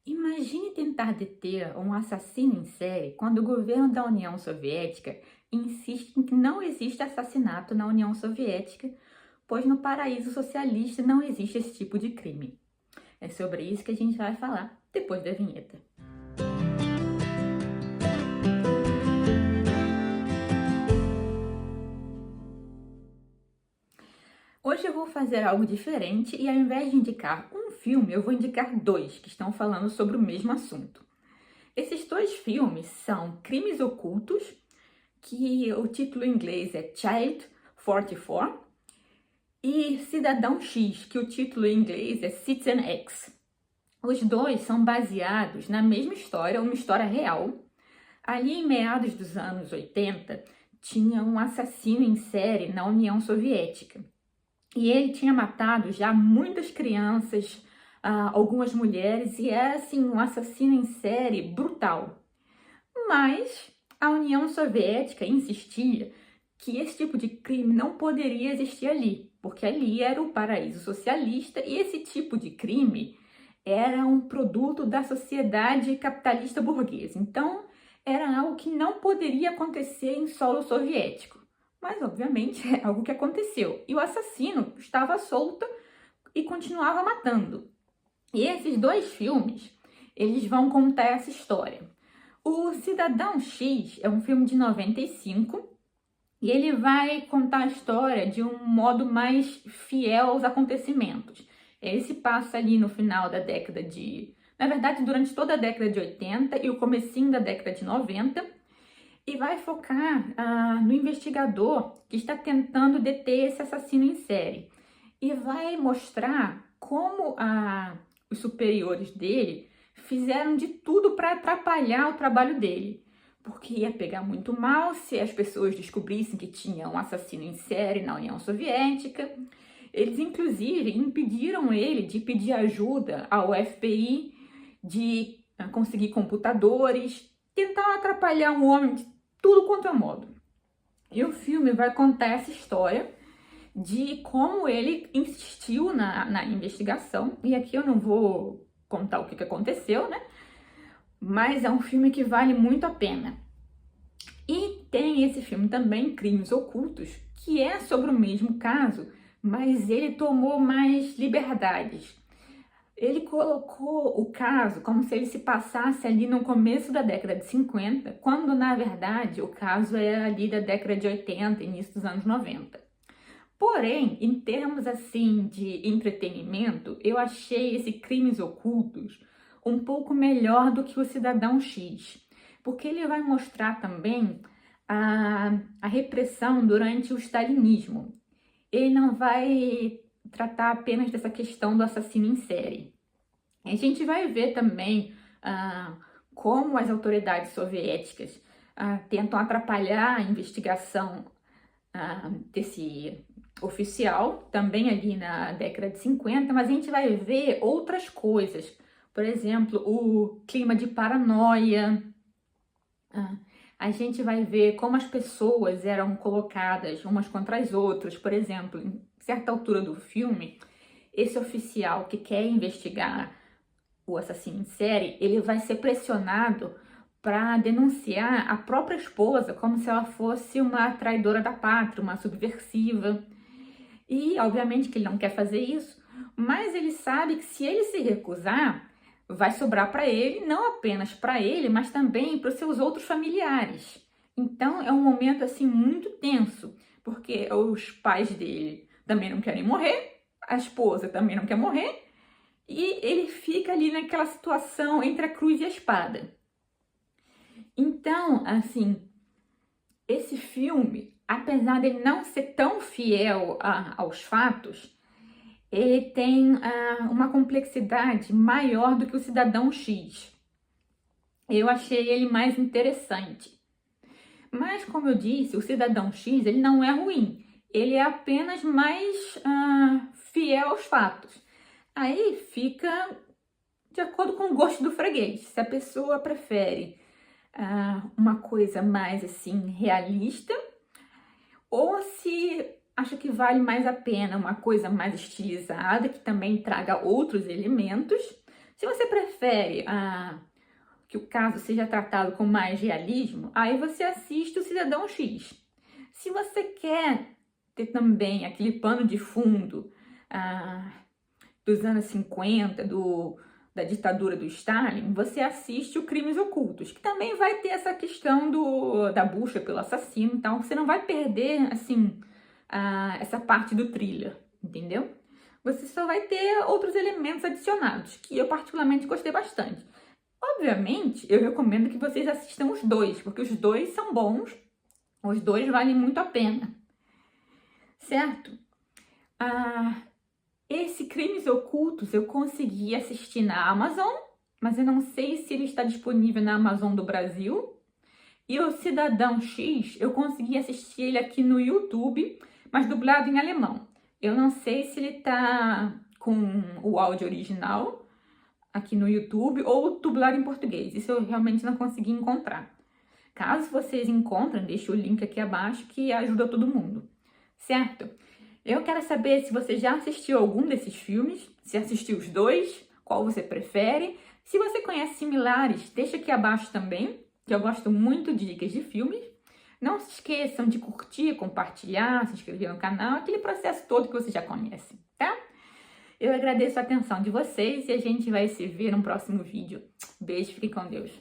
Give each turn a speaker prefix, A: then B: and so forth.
A: Imagine tentar deter um assassino em série quando o governo da União Soviética insiste em que não existe assassinato na União Soviética, pois no paraíso socialista não existe esse tipo de crime. É sobre isso que a gente vai falar depois da vinheta. Hoje eu vou fazer algo diferente e ao invés de indicar um filme, eu vou indicar dois que estão falando sobre o mesmo assunto. Esses dois filmes são Crimes Ocultos, que o título em inglês é Child 44, e Cidadão X, que o título em inglês é Citizen X. Os dois são baseados na mesma história, uma história real. Ali em meados dos anos 80, tinha um assassino em série na União Soviética. E ele tinha matado já muitas crianças, algumas mulheres, e era assim um assassino em série brutal. Mas a União Soviética insistia que esse tipo de crime não poderia existir ali, porque ali era o paraíso socialista e esse tipo de crime era um produto da sociedade capitalista burguesa. Então, era algo que não poderia acontecer em solo soviético. Mas, obviamente, é algo que aconteceu. E o assassino estava solto e continuava matando. E esses dois filmes, eles vão contar essa história. O Cidadão X é um filme de 95 e ele vai contar a história de um modo mais fiel aos acontecimentos. Ele se passa ali no final da década na verdade, durante toda a década de 80 e o comecinho da década de 90, e vai focar no investigador que está tentando deter esse assassino em série. E vai mostrar como os superiores dele fizeram de tudo para atrapalhar o trabalho dele, porque ia pegar muito mal se as pessoas descobrissem que tinha um assassino em série na União Soviética. Eles, inclusive, impediram ele de pedir ajuda ao FBI, de conseguir computadores, tentaram atrapalhar um homem de tudo quanto é modo. E o filme vai contar essa história de como ele insistiu na investigação, e aqui eu não vou contar o que aconteceu, né? Mas é um filme que vale muito a pena. E tem esse filme também, Crimes Ocultos, que é sobre o mesmo caso, mas ele tomou mais liberdades. Ele colocou o caso como se ele se passasse ali no começo da década de 50, quando na verdade o caso era ali da década de 80, início dos anos 90. Porém, em termos assim de entretenimento, eu achei esse Crimes Ocultos um pouco melhor do que o Cidadão X, porque ele vai mostrar também a repressão durante o stalinismo. Ele não vai tratar apenas dessa questão do assassino em série. A gente vai ver também como as autoridades soviéticas tentam atrapalhar a investigação desse oficial, também ali na década de 50, mas a gente vai ver outras coisas. Por exemplo, o clima de paranoia. A gente vai ver como as pessoas eram colocadas umas contra as outras. Por exemplo, em certa altura do filme, esse oficial que quer investigar o assassino em série, ele vai ser pressionado para denunciar a própria esposa como se ela fosse uma traidora da pátria, uma subversiva. E, obviamente, que ele não quer fazer isso, mas ele sabe que se ele se recusar, vai sobrar para ele, não apenas para ele, mas também para os seus outros familiares. Então, é um momento, assim, muito tenso, porque os pais dele também não querem morrer, a esposa também não quer morrer, e ele fica ali naquela situação entre a cruz e a espada. Então, assim, esse filme, apesar de não ser tão fiel aos fatos, ele tem uma complexidade maior do que o Cidadão X. Eu achei ele mais interessante. Mas, como eu disse, o Cidadão X ele não é ruim. Ele é apenas mais fiel aos fatos. Aí fica de acordo com o gosto do freguês. Se a pessoa prefere uma coisa mais assim realista, ou se acha que vale mais a pena uma coisa mais estilizada, que também traga outros elementos, Se você prefere que o caso seja tratado com mais realismo, aí você assiste o Cidadão X. Se você quer ter também aquele pano de fundo dos anos 50, da ditadura do Stalin, você assiste o Crimes Ocultos, que também vai ter essa questão da busca pelo assassino, então você não vai perder, assim, essa parte do thriller, entendeu? Você só vai ter outros elementos adicionados, que eu particularmente gostei bastante. Obviamente, eu recomendo que vocês assistam os dois, porque os dois são bons, os dois valem muito a pena, certo? Esse Crimes Ocultos eu consegui assistir na Amazon, mas eu não sei se ele está disponível na Amazon do Brasil. E o Cidadão X, eu consegui assistir ele aqui no YouTube, mas dublado em alemão. Eu não sei se ele tá com o áudio original aqui no YouTube ou dublado em português. Isso eu realmente não consegui encontrar. Caso vocês encontrem, deixo o link aqui abaixo que ajuda todo mundo, certo? Eu quero saber se você já assistiu algum desses filmes, se assistiu os dois, qual você prefere. Se você conhece similares, deixa aqui abaixo também, que eu gosto muito de dicas de filmes. Não se esqueçam de curtir, compartilhar, se inscrever no canal, aquele processo todo que você já conhece, tá? Eu agradeço a atenção de vocês e a gente vai se ver no próximo vídeo. Beijo, fiquem com Deus.